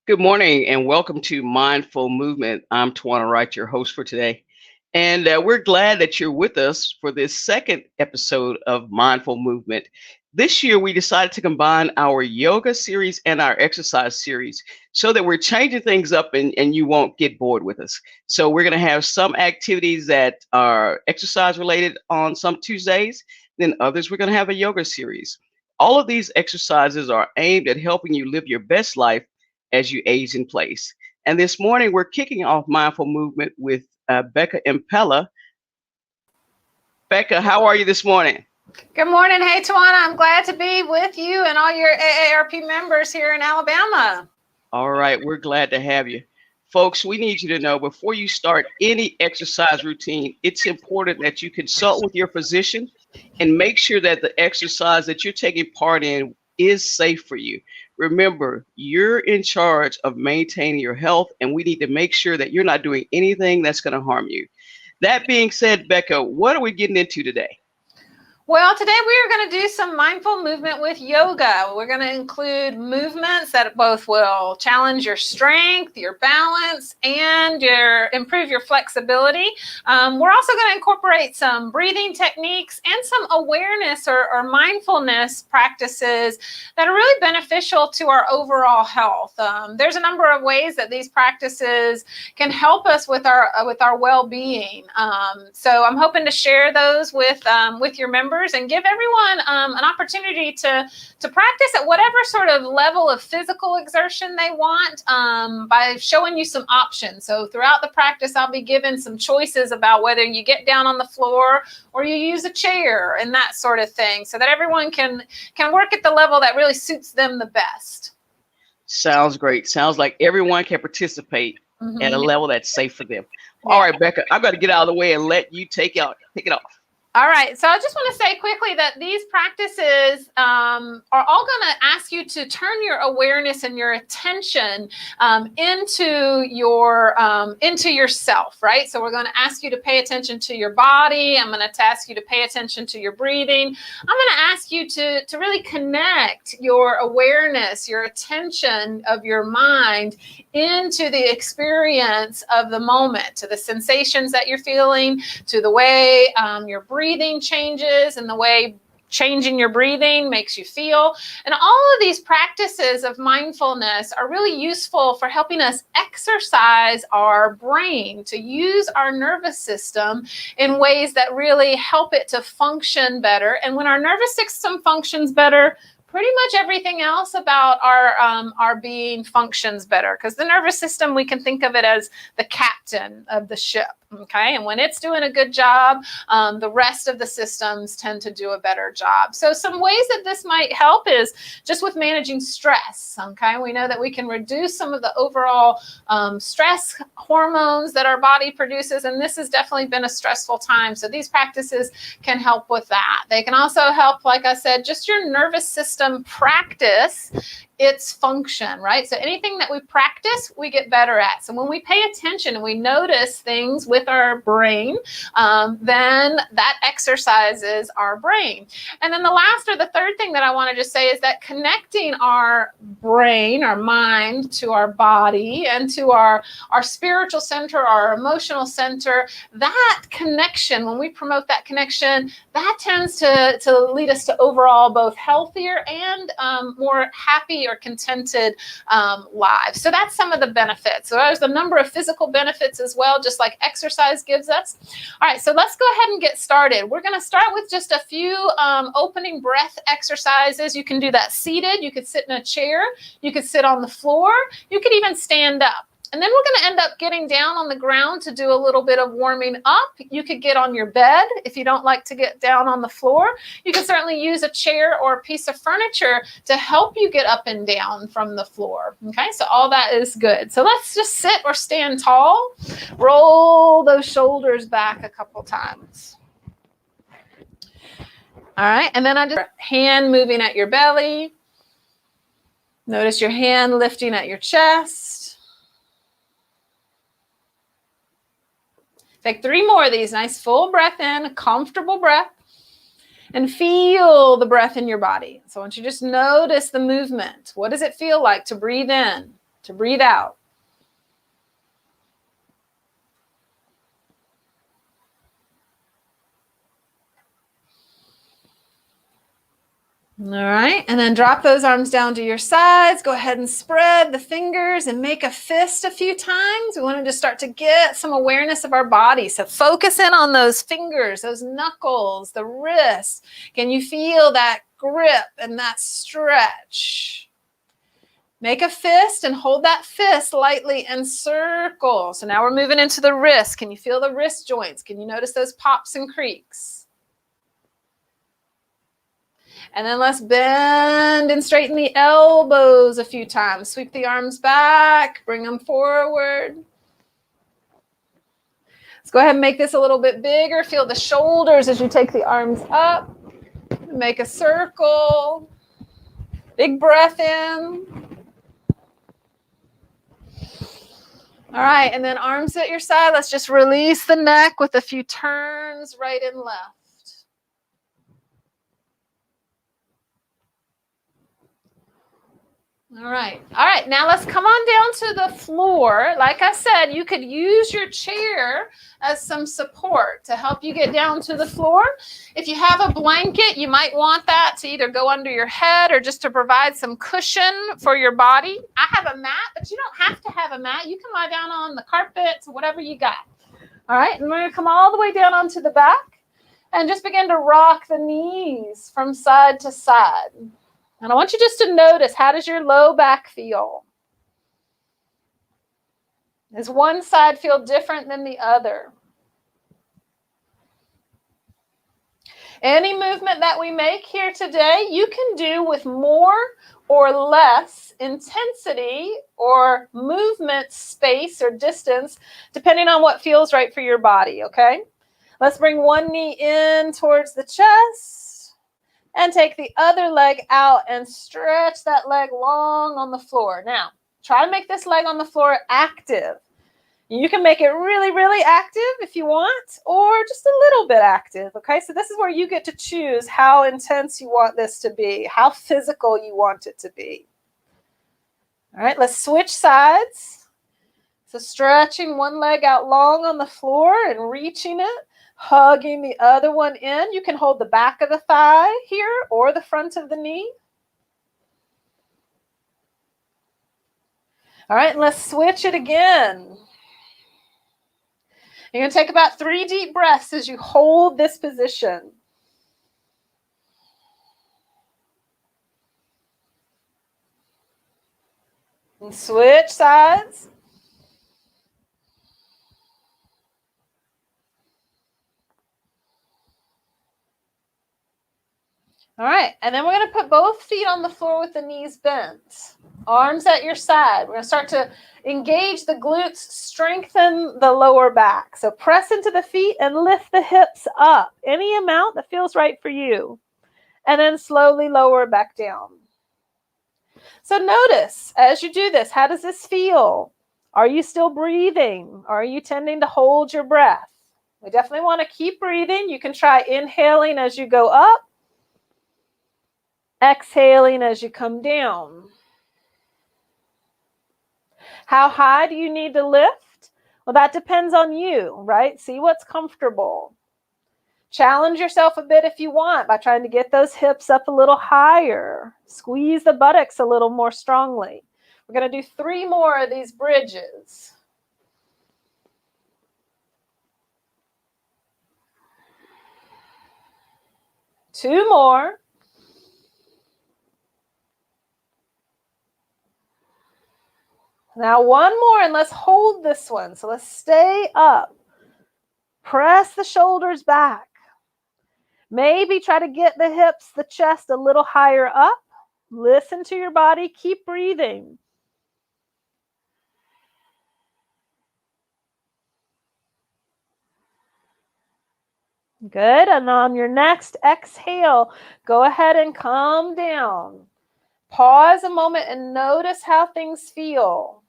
Good morning and welcome to Mindful Movement. I'm Tawana Wright, your host for today. And we're glad that you're with us for this second episode of Mindful Movement. This year, we decided to combine our yoga series and our exercise series so that we're changing things up and you won't get bored with us. So, we're going to have some activities that are exercise related on some Tuesdays, then others, we're going to have a yoga series. All of these exercises are aimed at helping you live your best life as you age in place. And this morning, we're kicking off Mindful Movement with Becca Impella. Becca, how are you this morning? Good morning. Hey, Tawana. I'm glad to be with you and all your AARP members here in Alabama. All right, we're glad to have you. Folks, we need you to know before you start any exercise routine, it's important that you consult with your physician and make sure that the exercise that you're taking part in is safe for you. Remember, you're in charge of maintaining your health, and we need to make sure that you're not doing anything that's going to harm you. That being said, Becca, what are we getting into today? Well, today we are going to do some mindful movement with yoga. We're going to include movements that both will challenge your strength, your balance, and improve your flexibility. We're also going to incorporate some breathing techniques and some awareness or mindfulness practices that are really beneficial to our overall health. There's a number of ways that these practices can help us with our well-being. So I'm hoping to share those with your members and give everyone an opportunity to practice at whatever sort of level of physical exertion they want by showing you some options. So throughout the practice, I'll be given some choices about whether you get down on the floor or you use a chair and that sort of thing, so that everyone can work at the level that really suits them the best. Sounds great. Sounds like everyone can participate at a level that's safe for them. All right, Becca, I've got to get out of the way and let you take it off. All right. So I just want to say quickly that these practices are all going to ask you to turn your awareness and your attention into yourself, right? So we're going to ask you to pay attention to your body. I'm going to ask you to pay attention to your breathing. I'm going to ask you to really connect your awareness, your attention of your mind into the experience of the moment, to the sensations that you're feeling, to the way your breathing changes and the way changing your breathing makes you feel. And all of these practices of mindfulness are really useful for helping us exercise our brain, to use our nervous system in ways that really help it to function better. And when our nervous system functions better, pretty much everything else about our being functions better, because the nervous system, we can think of it as the captain of the ship. Okay, and when it's doing a good job, the rest of the systems tend to do a better job. So some ways that this might help is just with managing stress. Okay, we know that we can reduce some of the overall stress hormones that our body produces, and this has definitely been a stressful time. So these practices can help with that. They can also help, like I said, just your nervous system practice its function, right? So anything that we practice, we get better at. So when we pay attention and we notice things with our brain, then that exercises our brain. And then the last or the third thing that I want to just say is that connecting our brain, our mind, to our body and to our spiritual center, our emotional center, that connection, when we promote that connection, that tends to lead us to overall both healthier and more happy or contented lives. So that's some of the benefits. So there's a number of physical benefits as well, just like exercise gives us. All right, so let's go ahead and get started. We're going to start with just a few opening breath exercises. You can do that seated. You could sit in a chair. You could sit on the floor. You could even stand up. And then we're going to end up getting down on the ground to do a little bit of warming up. You could get on your bed if you don't like to get down on the floor. You can certainly use a chair or a piece of furniture to help you get up and down from the floor. Okay, so all that is good. So let's just sit or stand tall. Roll those shoulders back a couple times. All right, and then I just hand moving at your belly. Notice your hand lifting at your chest. Take 3 more of these. Nice full breath in, a comfortable breath. And feel the breath in your body. So I want you to just notice the movement. What does it feel like to breathe in? to breathe out. All right, and then drop those arms down to your sides. Go ahead and spread the fingers and make a fist a few times. We want to just start to get some awareness of our body. So focus in on those fingers, those knuckles, the wrists. Can you feel that grip and that stretch? Make a fist and hold that fist lightly and circle. So now we're moving into the wrist. Can you feel the wrist joints? Can you notice those pops and creaks? And then let's bend and straighten the elbows a few times. Sweep the arms back, bring them forward. Let's go ahead and make this a little bit bigger. Feel the shoulders as you take the arms up. Make a circle. Big breath in. All right, and then arms at your side. Let's just release the neck with a few turns right and left. All right. Now let's come on down to the floor. Like I said, you could use your chair as some support to help you get down to the floor. If you have a blanket, you might want that to either go under your head or just to provide some cushion for your body. I have a mat, but you don't have to have a mat. You can lie down on the carpet, whatever you got. All right, and we're going to come all the way down onto the back and just begin to rock the knees from side to side. And I want you just to notice, how does your low back feel? Does one side feel different than the other? Any movement that we make here today, you can do with more or less intensity or movement space or distance, depending on what feels right for your body, okay? Let's bring one knee in towards the chest. And take the other leg out and stretch that leg long on the floor. Now, try to make this leg on the floor active. You can make it really, really active if you want, or just a little bit active, okay? So this is where you get to choose how intense you want this to be, how physical you want it to be. All right, let's switch sides. So stretching one leg out long on the floor and reaching it. Hugging the other one in. You can hold the back of the thigh here or the front of the knee. All right, and let's switch it again. You're going to take about 3 deep breaths as you hold this position. And switch sides. All right, and then we're going to put both feet on the floor with the knees bent. Arms at your side. We're going to start to engage the glutes, strengthen the lower back. So press into the feet and lift the hips up. Any amount that feels right for you. And then slowly lower back down. So notice, as you do this, how does this feel? Are you still breathing? Are you tending to hold your breath? We definitely want to keep breathing. You can try inhaling as you go up. Exhaling as you come down. How high do you need to lift? Well, that depends on you, right? See what's comfortable. Challenge yourself a bit if you want by trying to get those hips up a little higher. Squeeze the buttocks a little more strongly. We're going to do 3 more of these bridges. Two more. Now one more, and let's hold this one. So let's stay up. Press the shoulders back. Maybe try to get the hips, the chest a little higher up. Listen to your body. Keep breathing. Good. And on your next exhale, go ahead and calm down. Pause a moment and notice how things feel.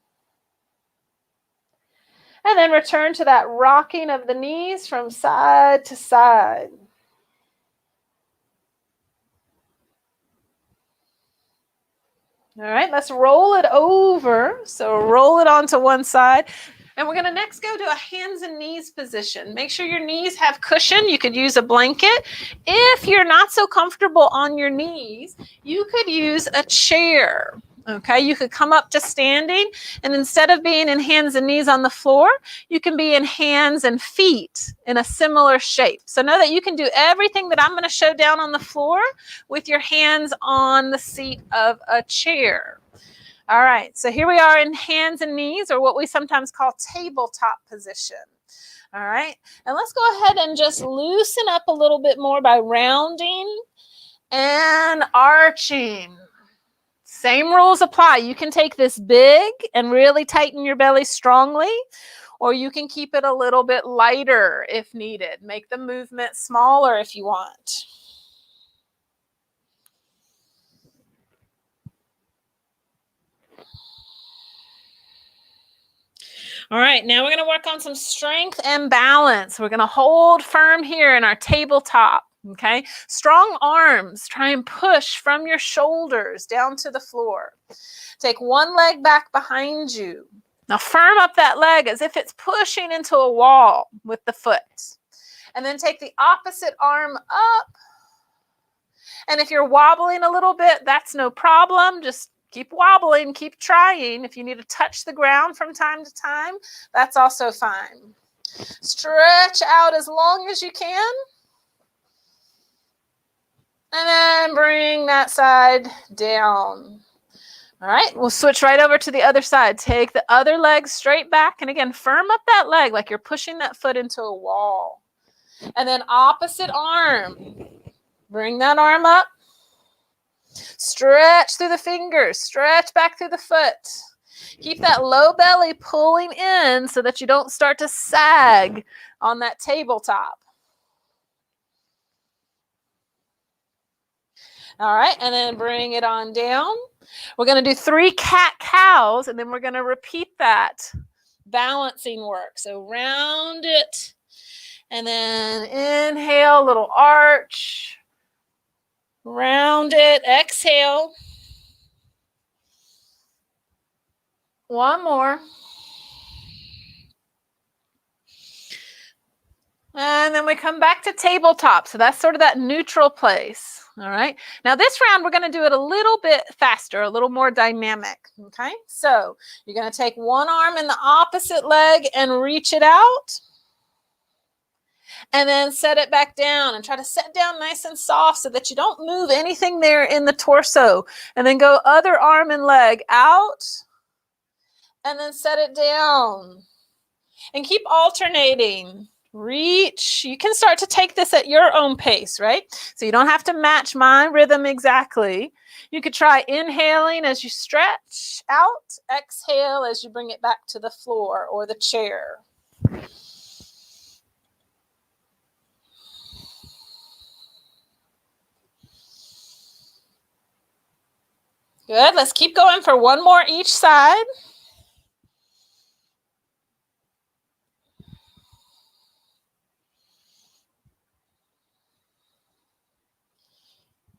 And then return to that rocking of the knees from side to side. All right, let's roll it over. So roll it onto one side. And we're going to next go to a hands and knees position. Make sure your knees have cushion. You could use a blanket. If you're not so comfortable on your knees, you could use a chair. Okay, you could come up to standing, and instead of being in hands and knees on the floor, you can be in hands and feet in a similar shape. So know that you can do everything that I'm going to show down on the floor with your hands on the seat of a chair. All right, so here we are in hands and knees, or what we sometimes call tabletop position. All right, and let's go ahead and just loosen up a little bit more by rounding and arching. Same rules apply. You can take this big and really tighten your belly strongly, or you can keep it a little bit lighter if needed. Make the movement smaller if you want. All right, now we're going to work on some strength and balance. We're going to hold firm here in our tabletop, okay? Strong arms. Try and push from your shoulders down to the floor. Take one leg back behind you. Now firm up that leg as if it's pushing into a wall with the foot. And then take the opposite arm up. And if you're wobbling a little bit, that's no problem. Just keep wobbling, keep trying. If you need to touch the ground from time to time, that's also fine. Stretch out as long as you can. And then bring that side down. All right, we'll switch right over to the other side. Take the other leg straight back. And again, firm up that leg like you're pushing that foot into a wall. And then opposite arm. Bring that arm up. Stretch through the fingers. Stretch back through the foot. Keep that low belly pulling in so that you don't start to sag on that tabletop. All right, and then bring it on down. We're going to do 3 cat-cows, and then we're going to repeat that balancing work. So round it, and then inhale, little arch. Round it, exhale. One more. And then we come back to tabletop. So that's sort of that neutral place. All right. Now this round, we're going to do it a little bit faster, a little more dynamic. Okay. So you're going to take one arm in the opposite leg and reach it out. And then set it back down and try to set down nice and soft so that you don't move anything there in the torso. And then go other arm and leg out. And then set it down. And keep alternating. Reach. You can start to take this at your own pace, right? So you don't have to match my rhythm exactly. You could try inhaling as you stretch out. Exhale as you bring it back to the floor or the chair. Good. Let's keep going for one more each side.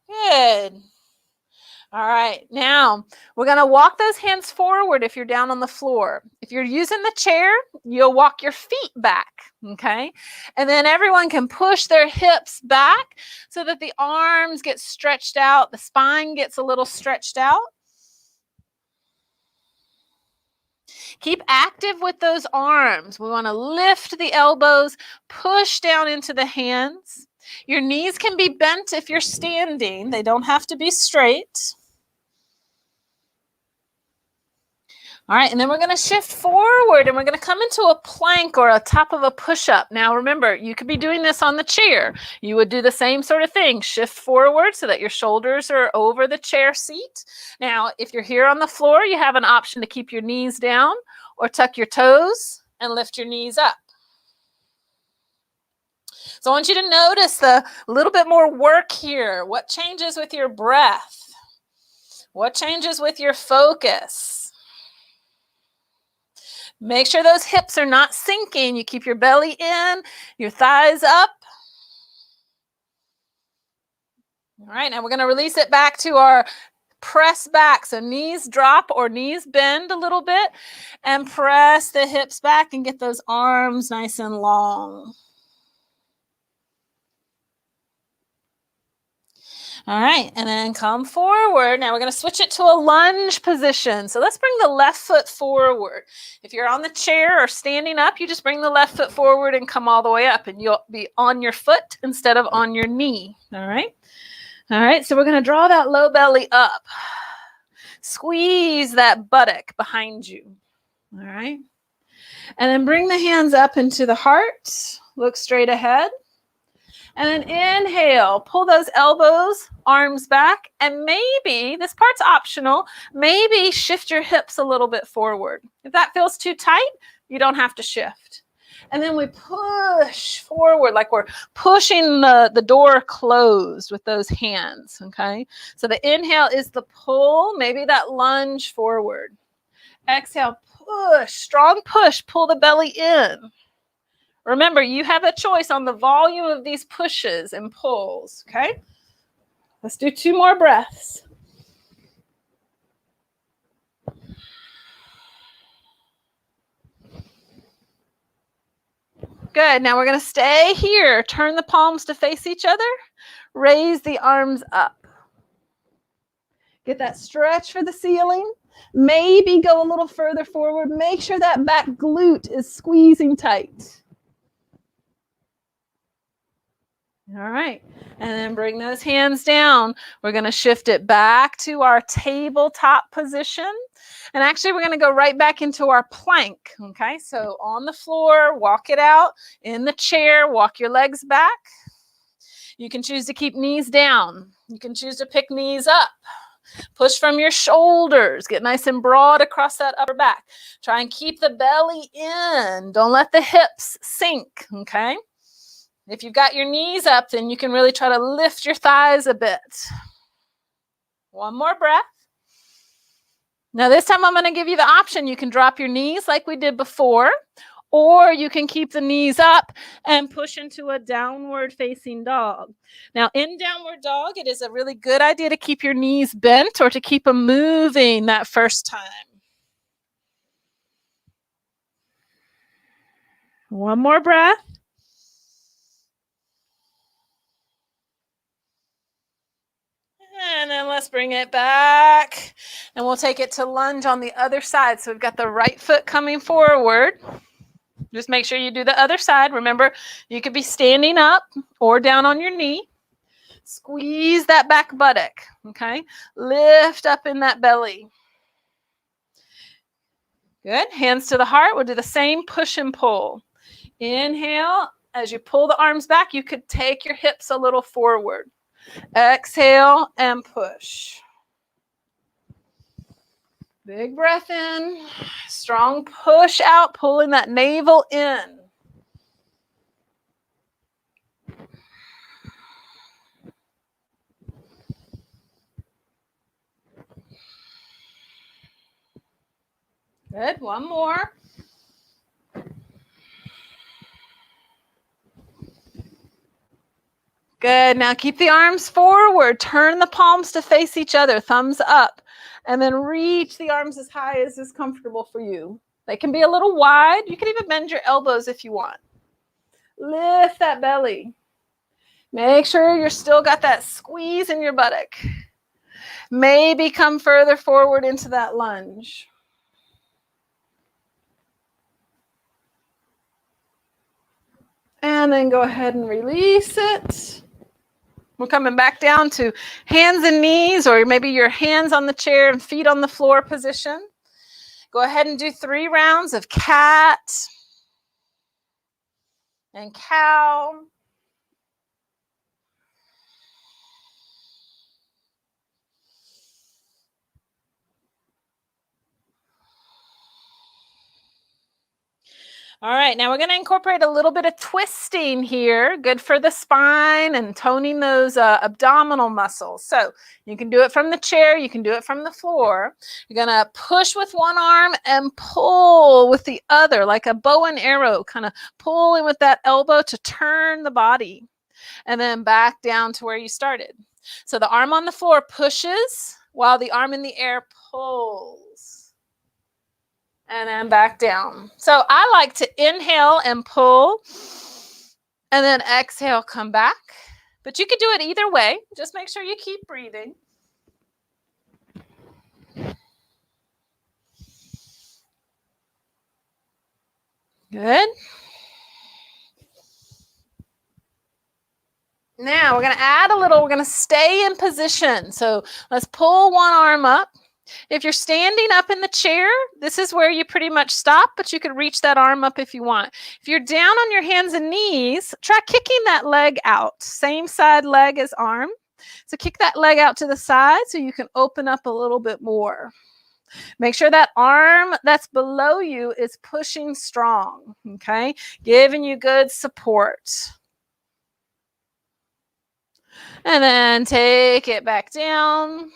Good. All right. Now, we're going to walk those hands forward if you're down on the floor. If you're using the chair, you'll walk your feet back, okay? And then everyone can push their hips back so that the arms get stretched out, the spine gets a little stretched out. Keep active with those arms. We want to lift the elbows, push down into the hands. Your knees can be bent if you're standing. They don't have to be straight. All right, and then we're going to shift forward and we're going to come into a plank or a top of a push-up. Now, remember, you could be doing this on the chair. You would do the same sort of thing. Shift forward so that your shoulders are over the chair seat. Now, if you're here on the floor, you have an option to keep your knees down or tuck your toes and lift your knees up. So I want you to notice the little bit more work here. What changes with your breath? What changes with your focus? Make sure those hips are not sinking. You keep your belly in, your thighs up. All right, now we're going to release it back to our Press back. So knees drop or knees bend a little bit, and press the hips back and get those arms nice and long. All right, and then come forward. Now we're going to switch it to a lunge position. So let's bring the left foot forward. If you're on the chair or standing up, you just bring the left foot forward and come all the way up, and you'll be on your foot instead of on your knee. All right. All right, so we're going to draw that low belly up. Squeeze that buttock behind you. All right. And then bring the hands up into the heart. Look straight ahead. And then inhale, pull those elbows, arms back, and maybe, this part's optional, maybe shift your hips a little bit forward. If that feels too tight, you don't have to shift. And then we push forward like we're pushing the door closed with those hands, okay? So the inhale is the pull, maybe that lunge forward. Exhale, push, strong push, pull the belly in. Remember, you have a choice on the volume of these pushes and pulls, okay? Let's do 2 more breaths. Good. Now we're going to stay here. Turn the palms to face each other. Raise the arms up. Get that stretch for the ceiling. Maybe go a little further forward. Make sure that back glute is squeezing tight. All right, and then bring those hands down. We're going to shift it back to our tabletop position. And actually, we're going to go right back into our plank, okay? So on the floor, walk it out. In the chair, walk your legs back. You can choose to keep knees down. You can choose to pick knees up. Push from your shoulders. Get nice and broad across that upper back. Try and keep the belly in. Don't let the hips sink, okay? If you've got your knees up, then you can really try to lift your thighs a bit. 1 more breath. Now this time I'm going to give you the option. You can drop your knees like we did before, or you can keep the knees up and push into a downward facing dog. Now in downward dog, it is a really good idea to keep your knees bent or to keep them moving that first time. 1 more breath. And then let's bring it back, and we'll take it to lunge on the other side. So we've got the right foot coming forward. Just make sure you do the other side. Remember, you could be standing up or down on your knee. Squeeze that back buttock, okay? Lift up in that belly. Good. Hands to the heart. We'll do the same push and pull. Inhale. As you pull the arms back, you could take your hips a little forward. Exhale and push. Big breath in. Strong push out, pulling that navel in. Good. 1 more. Good. Now keep the arms forward. Turn the palms to face each other, thumbs up, and then reach the arms as high as is comfortable for you. They can be a little wide. You can even bend your elbows if you want. Lift that belly. Make sure you're still got that squeeze in your buttock. Maybe come further forward into that lunge. And then go ahead and release it. We're coming back down to hands and knees, or maybe your hands on the chair and feet on the floor position. Go ahead and do 3 rounds of cat and cow. All right, now we're going to incorporate a little bit of twisting here. Good for the spine and toning those abdominal muscles. So you can do it from the chair. You can do it from the floor. You're going to push with one arm and pull with the other, like a bow and arrow, kind of pulling with that elbow to turn the body. And then back down to where you started. So the arm on the floor pushes while the arm in the air pulls. And then back down. So I like to inhale and pull, and then exhale, come back. But you could do it either way. Just make sure you keep breathing. Good. Now we're going to add a little, we're going to stay in position. So let's pull one arm up. If you're standing up in the chair, this is where you pretty much stop, but you could reach that arm up if you want. If you're down on your hands and knees, try kicking that leg out. Same side leg as arm. So kick that leg out to the side so you can open up a little bit more. Make sure that arm that's below you is pushing strong, okay? Giving you good support. And then take it back down.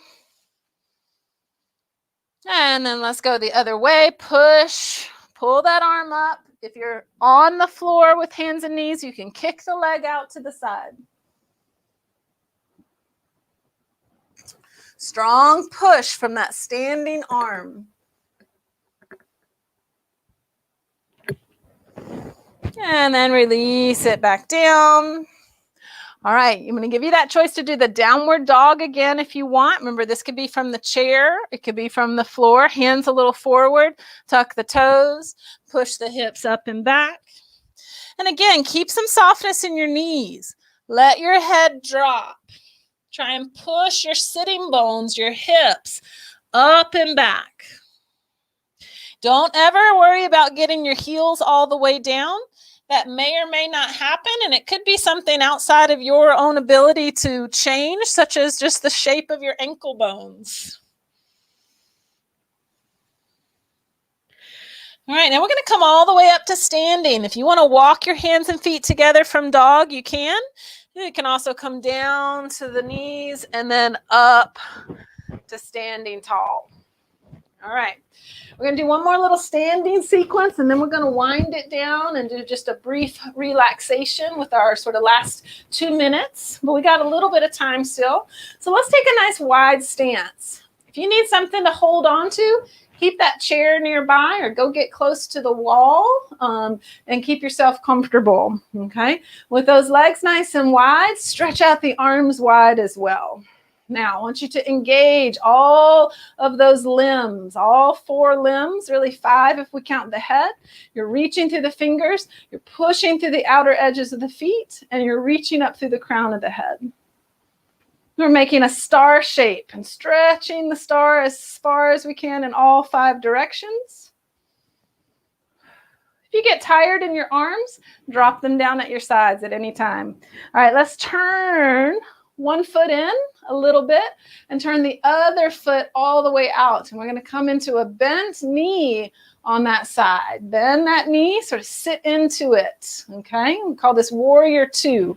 And then let's go the other way. Push, pull that arm up. If you're on the floor with hands and knees, you can kick the leg out to the side. Strong push from that standing arm. And then release it back down. All right, I'm going to give you that choice to do the downward dog again if you want. Remember, this could be from the chair. It could be from the floor. Hands a little forward. Tuck the toes. Push the hips up and back. And again, keep some softness in your knees. Let your head drop. Try and push your sitting bones, your hips, up and back. Don't ever worry about getting your heels all the way down. That may or may not happen, and it could be something outside of your own ability to change, such as just the shape of your ankle bones. All right, now we're going to come all the way up to standing. If you want to walk your hands and feet together from dog, you can. You can also come down to the knees and then up to standing tall. All right. We're going to do one more little standing sequence, and then we're going to wind it down and do just a brief relaxation with our sort of last 2 minutes. But we got a little bit of time still. So let's take a nice wide stance. If you need something to hold on to, keep that chair nearby or go get close to the wall and keep yourself comfortable, okay? With those legs nice and wide, stretch out the arms wide as well. Now, I want you to engage all of those limbs, all 4 limbs, really 5 if we count the head. You're reaching through the fingers, you're pushing through the outer edges of the feet, and you're reaching up through the crown of the head. We're making a star shape and stretching the star as far as we can in all 5 directions. If you get tired in your arms, drop them down at your sides at any time. All right, let's turn one foot in a little bit and turn the other foot all the way out. And we're going to come into a bent knee on that side. Bend that knee, sort of sit into it. Okay, we call this Warrior 2.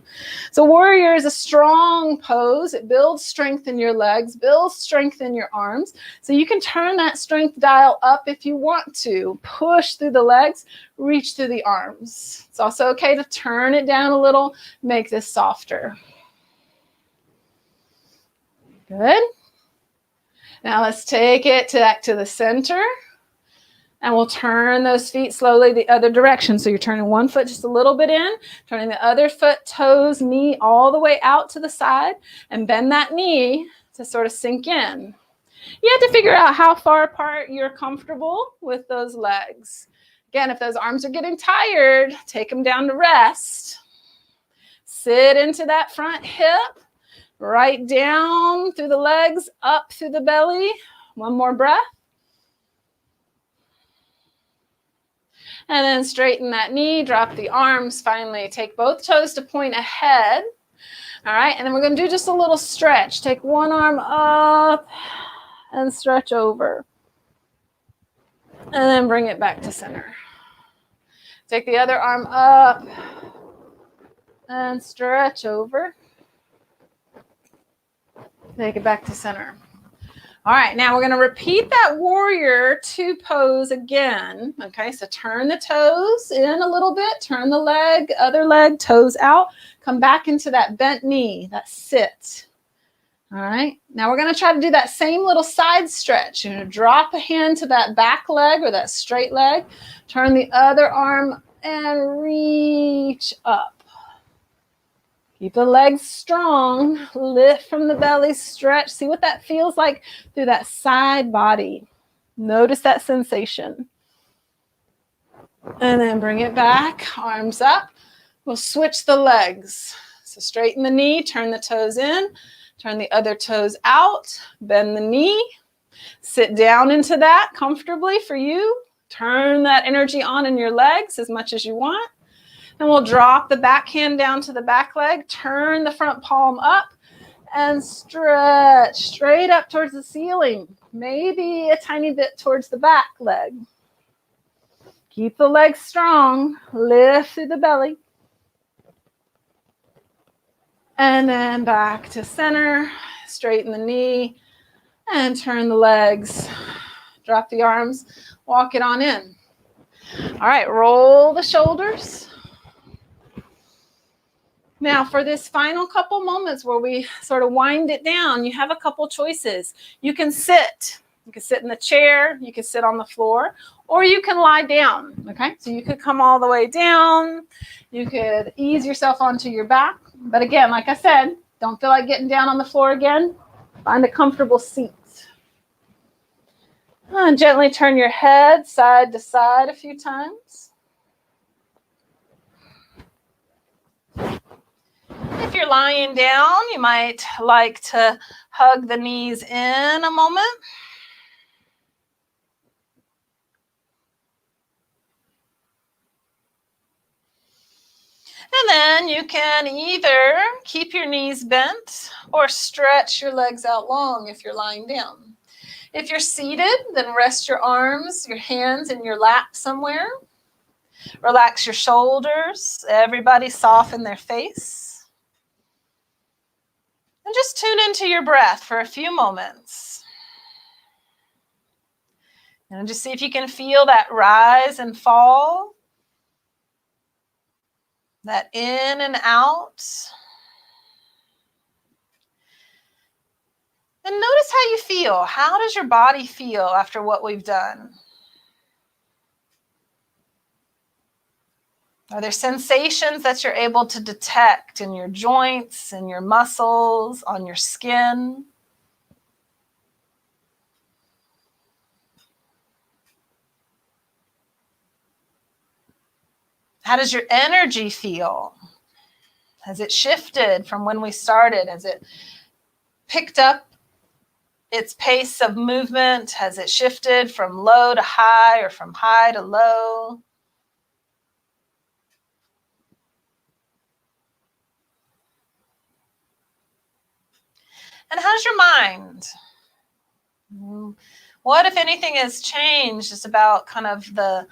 So Warrior is a strong pose. It builds strength in your legs, builds strength in your arms. So you can turn that strength dial up if you want to. Push through the legs, reach through the arms. It's also okay to turn it down a little, make this softer. Good. Now let's take it back to the center. And we'll turn those feet slowly the other direction. So you're turning one foot just a little bit in, turning the other foot, toes, knee all the way out to the side, and bend that knee to sort of sink in. You have to figure out how far apart you're comfortable with those legs. Again, if those arms are getting tired, take them down to rest. Sit into that front hip, right down through the legs, up through the belly. One more breath. And then straighten that knee, drop the arms, finally take both toes to point ahead. All right, and then we're going to do just a little stretch. Take one arm up and stretch over. And then bring it back to center. Take the other arm up and stretch over. Take it back to center. All right, now we're going to repeat that Warrior 2 pose again. Okay, so turn the toes in a little bit, turn the leg, other leg, toes out, come back into that bent knee, that sit. All right, now we're going to try to do that same little side stretch. You're going to drop a hand to that back leg or that straight leg, turn the other arm and reach up. Keep the legs strong, lift from the belly, stretch. See what that feels like through that side body. Notice that sensation. And then bring it back, arms up. We'll switch the legs. So straighten the knee, turn the toes in, turn the other toes out, bend the knee, sit down into that comfortably for you. Turn that energy on in your legs as much as you want. And we'll drop the back hand down to the back leg, turn the front palm up, and stretch straight up towards the ceiling. Maybe a tiny bit towards the back leg. Keep the legs strong, lift through the belly. And then back to center, straighten the knee, and turn the legs. Drop the arms, walk it on in. All right, roll the shoulders. Now, for this final couple moments where we sort of wind it down, you have a couple choices. You can sit. You can sit in the chair. You can sit on the floor. Or you can lie down, okay? So you could come all the way down. You could ease yourself onto your back. But again, like I said, don't feel like getting down on the floor again. Find a comfortable seat. And gently turn your head side to side a few times. If you're lying down, you might like to hug the knees in a moment. And then you can either keep your knees bent or stretch your legs out long if you're lying down. If you're seated, then rest your arms, your hands in your lap somewhere. Relax your shoulders. Everybody soften their face. And just tune into your breath for a few moments. And just see if you can feel that rise and fall. That in and out. And notice how you feel. How does your body feel after what we've done? Are there sensations that you're able to detect in your joints, in your muscles, on your skin? How does your energy feel? Has it shifted from when we started? Has it picked up its pace of movement? Has it shifted from low to high or from high to low? And how's your mind? What, if anything, has changed? It's about kind of the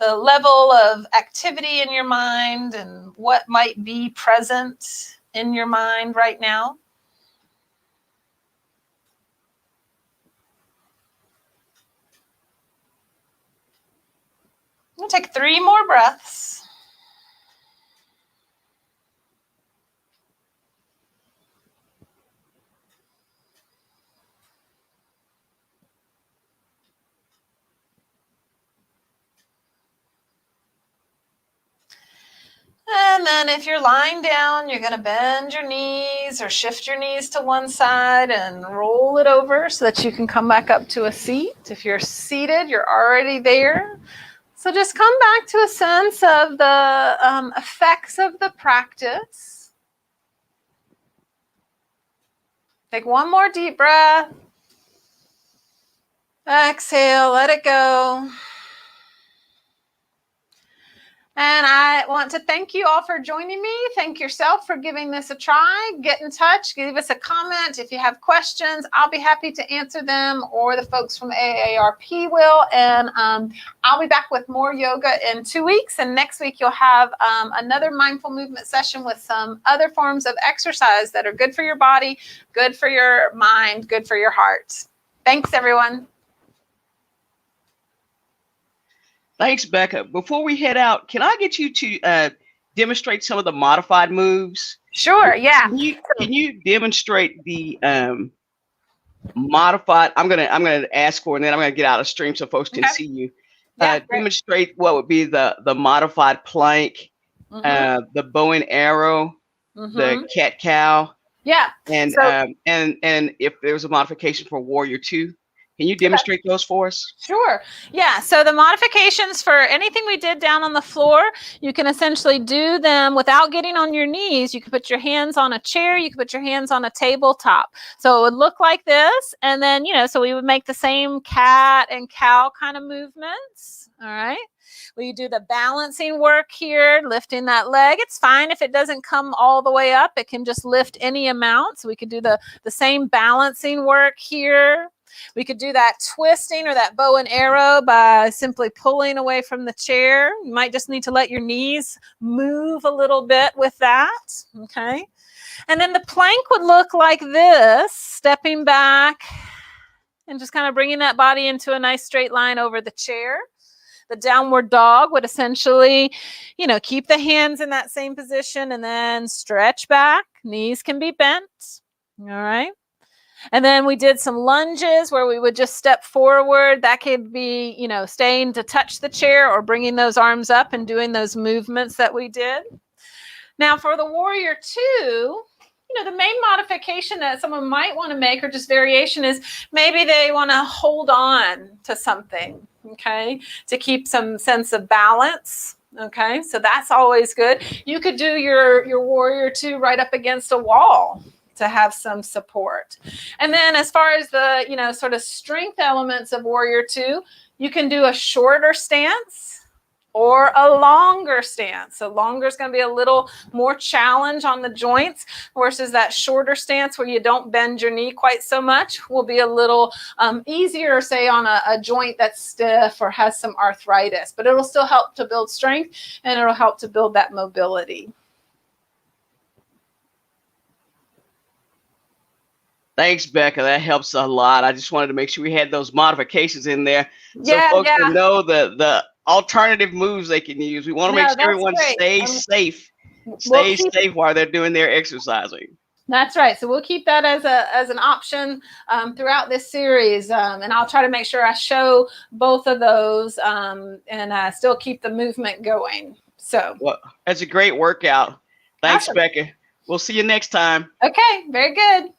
level of activity in your mind and what might be present in your mind right now. We'll take 3 more breaths. And then if you're lying down, you're going to bend your knees or shift your knees to one side and roll it over so that you can come back up to a seat. If you're seated, you're already there. So just come back to a sense of the effects of the practice. Take one more deep breath. Exhale, let it go. And I want to thank you all for joining me. Thank yourself for giving this a try. Get in touch. Give us a comment. If you have questions, I'll be happy to answer them, or the folks from AARP will. And I'll be back with more yoga in 2 weeks. And next week, you'll have another mindful movement session with some other forms of exercise that are good for your body, good for your mind, good for your heart. Thanks, everyone. Thanks, Becca. Before we head out, can I get you to demonstrate some of the modified moves Sure. Yeah. Can you demonstrate the modified? I'm gonna ask for, and then I'm gonna get out of stream so folks can Okay. see you. Yeah. Great. Demonstrate what would be the modified plank, Mm-hmm. the bow and arrow, the Mm-hmm. cat cow, Yeah. and So if there was a modification for warrior two, can you okay. demonstrate those for us? Sure. Yeah. So the modifications for anything we did down on the floor, you can essentially do them without getting on your knees. You can put your hands on a chair. You can put your hands on a tabletop. So it would look like this. And then, so we would make the same cat and cow kind of movements. All right. We do the balancing work here, lifting that leg. It's fine if it doesn't come all the way up. It can just lift any amount. So we could do the same balancing work here. We could do that twisting or that bow and arrow by simply pulling away from the chair. You might just need to let your knees move a little bit with that. Okay. And then the plank would look like this, stepping back and just kind of bringing that body into a nice straight line over the chair. The downward dog would essentially, keep the hands in that same position and then stretch back. Knees can be bent. All right. And then we did some lunges where we would just step forward. That could be, staying to touch the chair or bringing those arms up and doing those movements that we did. Now for the warrior two, the main modification that someone might want to make or just variation is maybe they want to hold on to something, okay, to keep some sense of balance. Okay, so that's always good. You could do your warrior two right up against a wall to have some support. And then as far as the, sort of strength elements of warrior two, you can do a shorter stance or a longer stance. So longer is going to be a little more challenge on the joints versus that shorter stance where you don't bend your knee quite so much will be a little easier, say on a joint that's stiff or has some arthritis, but it'll still help to build strength and it'll help to build that mobility. Thanks, Becca. That helps a lot. I just wanted to make sure we had those modifications in there so Yeah, folks yeah. can know the alternative moves they can use. We want to make sure that's everyone great. stays safe, We'll keep, safe while they're doing their exercising. That's right. So we'll keep that as an option throughout this series, and I'll try to make sure I show both of those and still keep the movement going. So Well, that's a great workout. Thanks, awesome. Becca. We'll see you next time. Okay, very good.